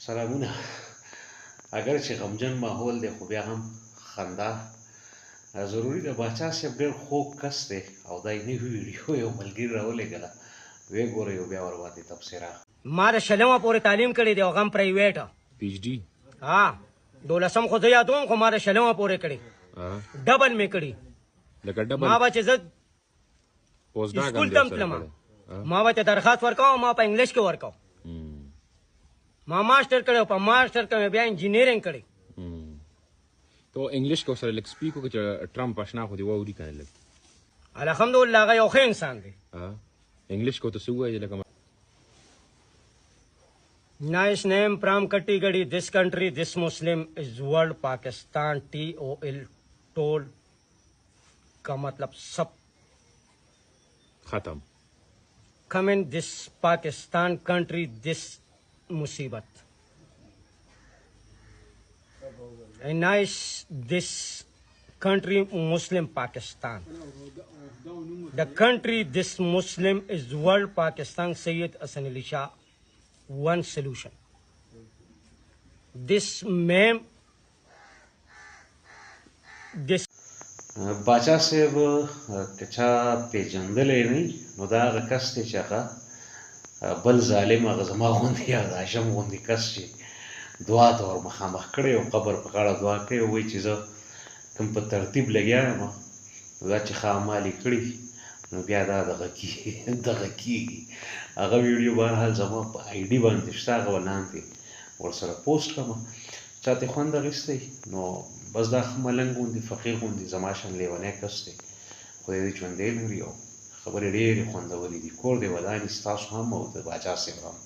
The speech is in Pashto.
سلامونه. اگر چې غمجن ماحول دی خو بیا هم خندا ضروري ده. باچا صاحب ډېر خوږ کس دی او دا یې نوي ویډیو یو ملګري راولېږله، ویې ګورئ او بیا ورباندې تبصره. ما د شلمه پورې تعلیم کړی دی او غم پرایویټ پی ایچ ډي. ها 12 خو زه یادوم خو ما د شلمه پورې کړی ډبل مې کړی. لکه ډبل ما به چې زه پوسټ ډاګ سکول تم تلم ما به ته درخواست ورکاو، ما په انګلیش کې ورکاو. ما ماسټر کړی او په ماسټر کې بیا انجینیرینګ کړی. تو انګلیش کو سره لیک سپیک کو چې ټرمپ آشنا خو دی ووري کنه لګ الحمدلله هغه یو ښه انسان دی. انګلیش کو ته څه وایي لکه Nice name from Kattigadi. This country, this Muslim is world Pakistan. TOL told का मतलब सब खत्म. Come in this Pakistan country, this मुसीबत. A nice this country Muslim Pakistan. The country this Muslim is world Pakistan. Sayyid Hasan Ali Shah. One solution. This ma'am, this باچا صاحب که چا پیژندلی نه نو دا هغه کس دی چې هغه بل ظالم هغه زما غوندې یا د هاشم غوندې کس چې دعا ته ور مخامخ کړی او قبر په غاړه دعا کوي او وایي چې زه کوم په ترتیب لګیا یم دا چې ښه اعمال یې کړي نو بیا دا دغه کېږي. هغه ویډیو بهرحال زما په آی ډي باندې شته، هغه به لاندې ورسره پوسټ کړم. چا ته خوند اخیستی نو بس دا ښه ملنګ غوندې فقیر غوندې زما شان لیونی کس دی، خدای دې ژوندی لري او خبرې ډېرې خوندورې دي. کور دې ودانې ستاسو هم او د باچا صاحب هم.